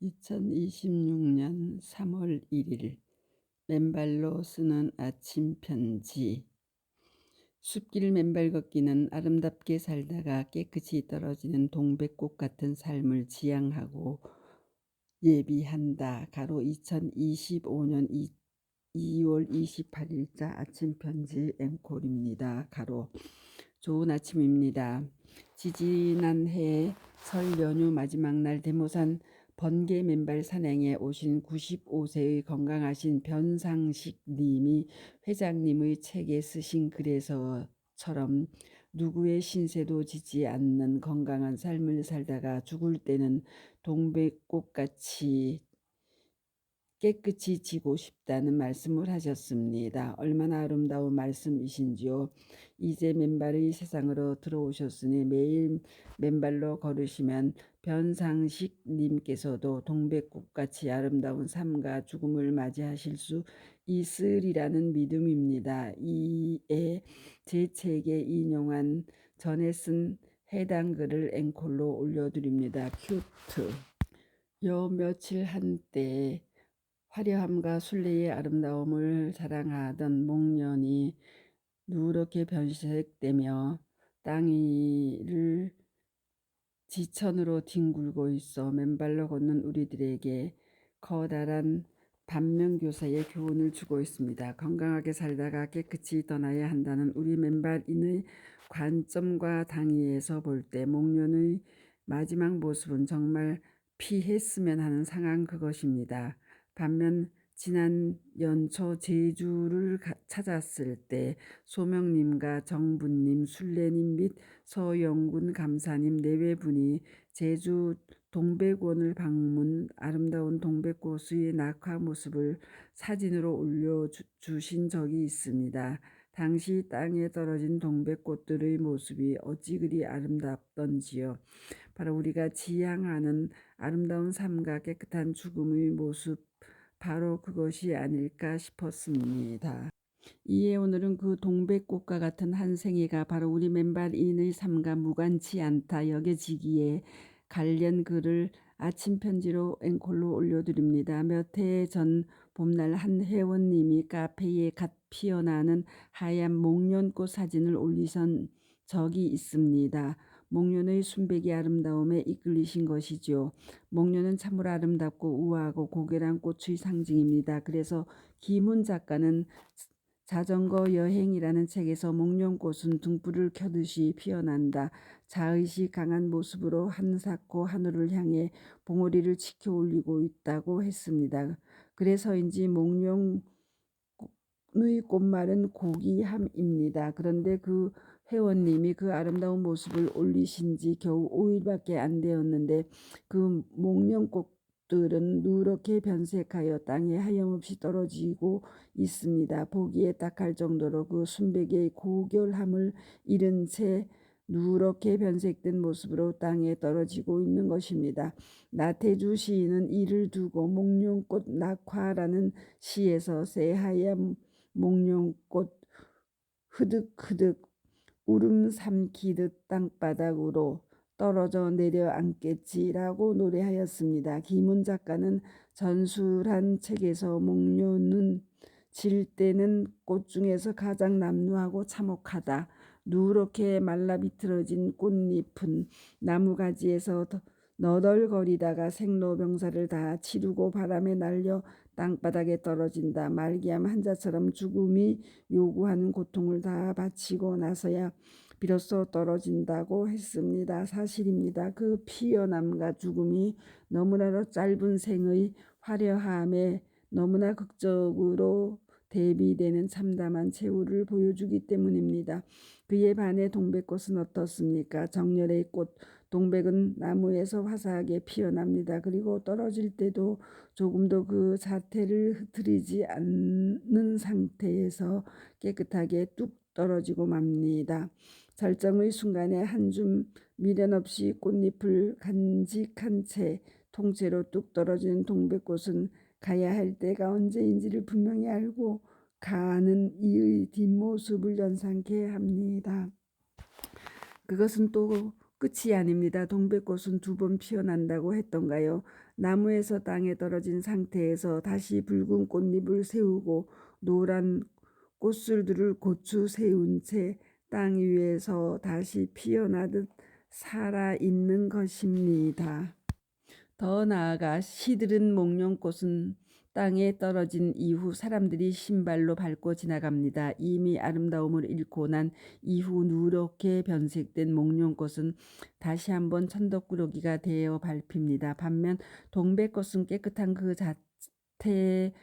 2026년 3월 1일 맨발로 쓰는 아침 편지. 숲길 맨발 걷기는 아름답게 살다가 깨끗이 떨어지는 동백꽃 같은 삶을 지향하고 예비한다. 가로 2025년 2월 28일자 아침 편지 앵콜입니다. 가로 좋은 아침입니다. 지지난해 설 연휴 마지막 날 대모산 번개 맨발 산행에 오신 95세의 건강하신 변상식 님이 회장님의 책에 쓰신 글에서처럼 누구의 신세도 지지 않는 건강한 삶을 살다가 죽을 때는 동백꽃같이 깨끗이 지고 싶다는 말씀을 하셨습니다. 얼마나 아름다운 말씀이신지요. 이제 맨발의 세상으로 들어오셨으니 매일 맨발로 걸으시면 변상식 님께서도 동백꽃같이 아름다운 삶과 죽음을 맞이하실 수 있으리라는 믿음입니다. 이에 제 책에 인용한 전에 쓴 해당 글을 앵콜로 올려드립니다. 큐트. 요 며칠 한때 화려함과 순례의 아름다움을 자랑하던 목련이 누렇게 변색되며 땅 위를 지천으로 뒹굴고 있어 맨발로 걷는 우리들에게 커다란 반면교사의 교훈을 주고 있습니다. 건강하게 살다가 깨끗이 떠나야 한다는 우리 맨발인의 관점과 당위에서 볼 때 목련의 마지막 모습은 정말 피했으면 하는 상한 그것입니다. 반면 지난 연초 제주를 찾았을 때 소명님과 정부님, 순례님 및 서영군 감사님 내외분이 제주 동백원을 방문 아름다운 동백꽃의 낙화 모습을 사진으로 올려주신 적이 있습니다. 당시 땅에 떨어진 동백꽃들의 모습이 어찌 그리 아름답던지요. 바로 우리가 지향하는 아름다운 삶과 깨끗한 죽음의 모습, 바로 그것이 아닐까 싶었습니다. 이에 오늘은 그 동백꽃과 같은 한 생애가 바로 우리 맨발인의 삶과 무관치 않다 여겨지기에 관련 글을 아침 편지로 앵콜로 올려드립니다. 몇 해 전 봄날 한 회원님이 카페에 갓 피어나는 하얀 목련꽃 사진을 올리신 적이 있습니다. 목련의 순백이 아름다움에 이끌리신 것이죠. 목련은 참으로 아름답고 우아하고 고결한 꽃의 상징입니다. 그래서 김훈 작가는 자전거 여행이라는 책에서 목련꽃은 등불을 켜듯이 피어난다. 자의식 강한 모습으로 한사코 하늘을 향해 봉오리를 치켜 올리고 있다고 했습니다. 그래서인지 목련의 꽃말은 고귀함입니다. 그런데 그 회원님이 그 아름다운 모습을 올리신 지 겨우 5일밖에 안 되었는데 그 목련꽃들은 누렇게 변색하여 땅에 하염없이 떨어지고 있습니다. 보기에 딱할 정도로 그 순백의 고결함을 잃은 채 누렇게 변색된 모습으로 땅에 떨어지고 있는 것입니다. 나태주 시인은 이를 두고 목련꽃 낙화라는 시에서 새하얀 목련꽃 흐득흐득 울음 삼키듯 땅바닥으로 떨어져 내려앉겠지라고 노래하였습니다. 김훈 작가는 전술한 책에서 목련은 질 때는 꽃 중에서 가장 남루하고 참혹하다. 누렇게 말라 비틀어진 꽃잎은 나무가지에서 너덜거리다가 생로병사를 다 치르고 바람에 날려 땅바닥에 떨어진다. 말기암 환자처럼 죽음이 요구하는 고통을 다 바치고 나서야 비로소 떨어진다고 했습니다. 사실입니다. 그 피어남과 죽음이 너무나도 짧은 생의 화려함에 너무나 극적으로 대비되는 참담한 최후를 보여주기 때문입니다. 그에 반해 동백꽃은 어떻습니까? 정열의 꽃 동백은 나무에서 화사하게 피어납니다. 그리고 떨어질 때도 조금도 그 자태를 흐트리지 않는 상태에서 깨끗하게 뚝 떨어지고 맙니다. 절정의 순간에 한 줌 미련 없이 꽃잎을 간직한 채 통째로 뚝 떨어지는 동백꽃은 가야 할 때가 언제인지를 분명히 알고 가는 이의 뒷모습을 연상케 합니다. 그것은 또 끝이 아닙니다. 동백꽃은 2번 피어난다고 했던가요? 나무에서 땅에 떨어진 상태에서 다시 붉은 꽃잎을 세우고 노란 꽃술들을 고추 세운 채 땅 위에서 다시 피어나듯 살아있는 것입니다. 더 나아가 시들은 목련꽃은 땅에 떨어진 이후 사람들이 신발로 밟고 지나갑니다. 이미 아름다움을 잃고 난 이후 누렇게 변색된 목련꽃은 다시 한번 천덕꾸러기가 되어 밟힙니다. 반면 동백꽃은 깨끗한 그 자태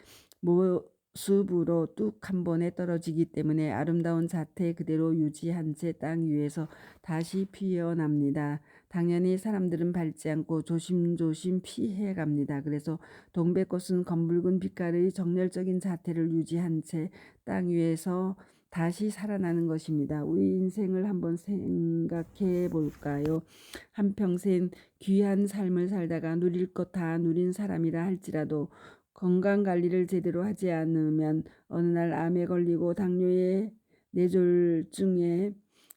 모습으로 뚝 한 번에 떨어지기 때문에 아름다운 자태 그대로 유지한 채 땅 위에서 다시 피어납니다. 당연히 사람들은 밟지 않고 조심조심 피해갑니다. 그래서 동백꽃은 검붉은 빛깔의 정열적인 자태를 유지한 채 땅 위에서 다시 살아나는 것입니다. 우리 인생을 한번 생각해 볼까요? 한평생 귀한 삶을 살다가 누릴 것 다 누린 사람이라 할지라도 건강관리를 제대로 하지 않으면 어느 날 암에 걸리고 당뇨에 뇌졸중에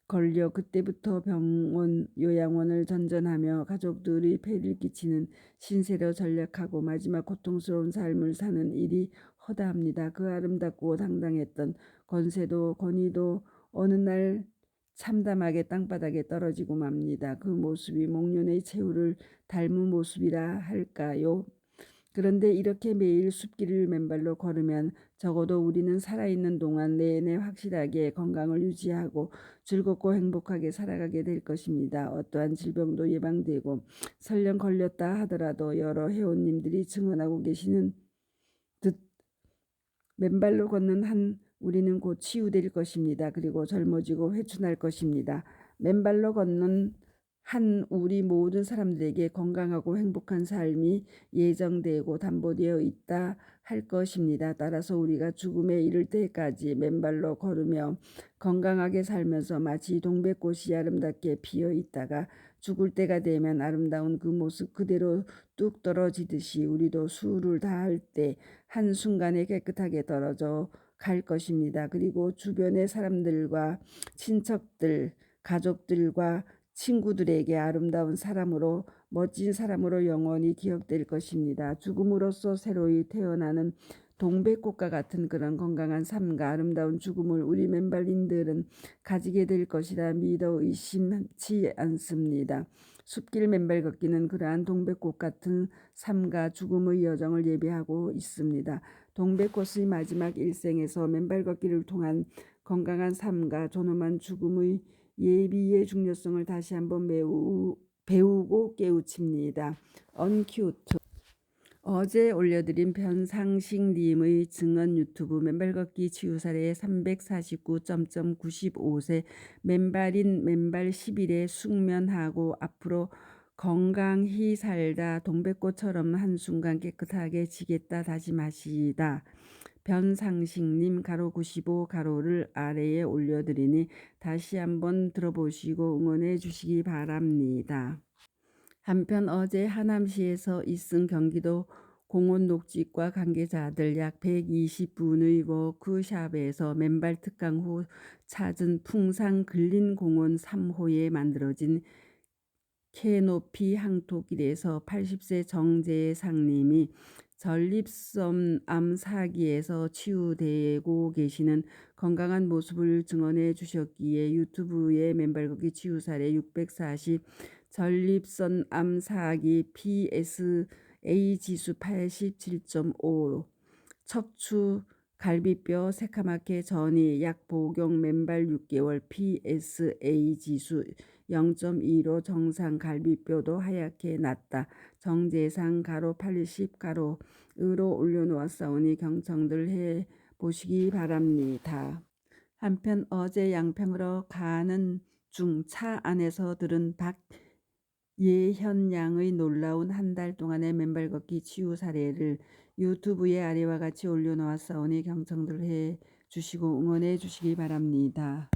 걸려 그때부터 병원, 요양원을 전전하며 가족들이 폐를 끼치는 신세로 전락하고 마지막 고통스러운 삶을 사는 일이 허다합니다. 그 아름답고 당당했던 권세도 권위도 어느 날 참담하게 땅바닥에 떨어지고 맙니다. 그 모습이 목련의 최후를 닮은 모습이라 할까요? 그런데 이렇게 매일 숲길을 맨발로 걸으면 적어도 우리는 살아있는 동안 내내 확실하게 건강을 유지하고 즐겁고 행복하게 살아가게 될 것입니다. 어떠한 질병도 예방되고 설령 걸렸다 하더라도 여러 회원님들이 증언하고 계시는 듯 맨발로 걷는 한 우리는 곧 치유될 것입니다. 그리고 젊어지고 회춘할 것입니다. 맨발로 걷는 한 우리 모든 사람들에게 건강하고 행복한 삶이 예정되고 담보되어 있다 할 것입니다. 따라서 우리가 죽음에 이를 때까지 맨발로 걸으며 건강하게 살면서 마치 동백꽃이 아름답게 피어 있다가 죽을 때가 되면 아름다운 그 모습 그대로 뚝 떨어지듯이 우리도 수를 다할 때 한순간에 깨끗하게 떨어져 갈 것입니다. 그리고 주변의 사람들과 친척들, 가족들과 친구들에게 아름다운 사람으로 멋진 사람으로 영원히 기억될 것입니다. 죽음으로써 새로이 태어나는 동백꽃과 같은 그런 건강한 삶과 아름다운 죽음을 우리 맨발인들은 가지게 될 것이라 믿어 의심치 않습니다. 숲길 맨발 걷기는 그러한 동백꽃 같은 삶과 죽음의 여정을 예비하고 있습니다. 동백꽃의 마지막 일생에서 맨발 걷기를 통한 건강한 삶과 존엄한 죽음의 예비의 중요성을 다시 한번 배우고 깨우칩니다. 언큐트 어제 올려드린 변상식님의 증언 유튜브 맨발 걷기 치유 사례 349.95세 맨발인 맨발 10일에 숙면하고 앞으로 건강히 살다 동백꽃처럼 한순간 깨끗하게 지겠다 다짐하시다. 변상식님 가로 95 가로를 아래에 올려드리니 다시 한번 들어보시고 응원해 주시기 바랍니다. 한편 어제 하남시에서 있은 경기도 공원 녹지과 관계자들 약 120분의 워크샵에서 맨발 특강 후 찾은 풍상 근린공원 3호에 만들어진 캐노피 항토길에서 80세 정재상님이 전립선암 사기에서 치유되고 계시는 건강한 모습을 증언해 주셨기에 유튜브에 맨발 걷기 치유 사례 640 전립선암 사기 PSA 지수 87.5 척추 갈비뼈 새카맣게 전이 약 복용 맨발 6개월 PSA 지수 0.2로 정상 갈비뼈도 하얗게 났다. 정재상 가로 80 가로으로 올려놓았사오니 경청들 해 보시기 바랍니다. 한편 어제 양평으로 가는 중 차 안에서 들은 박예현 양의 놀라운 한 달 동안의 맨발 걷기 치유 사례를 유튜브에 아래와 같이 올려놓았사오니 경청들 해 주시고 응원해 주시기 바랍니다.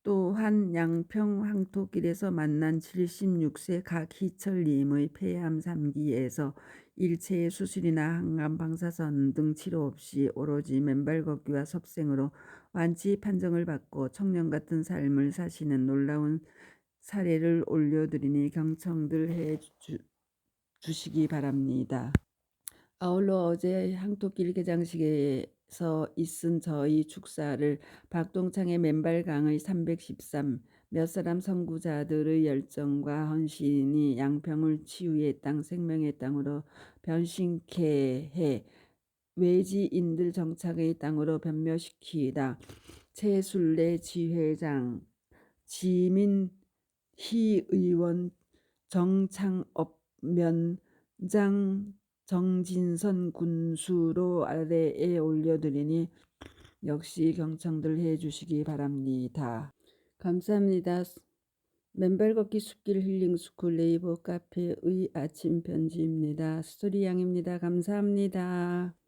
또한 양평 황토길에서 만난 76세 각희철님의 폐암 3기에서 일체의 수술이나 항암 방사선 등 치료 없이 오로지 맨발 걷기와 섭생으로 완치 판정을 받고 청년 같은 삶을 사시는 놀라운 사례를 올려드리니 경청들 해 주시기 바랍니다. 아울러 어제 항토길 개장식에서 있은 저희 축사를 박동창의 맨발강의 313 몇 사람 선구자들의 열정과 헌신이 양평을 치유의 땅, 생명의 땅으로 변신케 해 외지인들 정착의 땅으로 변모시키다. 최순례 지회장, 지민희 의원, 정창업 면장, 정진선 군수로 아래에 올려드리니 역시 경청들 해주시기 바랍니다. 감사합니다. 맨발 걷기 숲길 힐링 스쿨 네이버 카페의 아침 편지입니다. 스토리 양입니다. 감사합니다.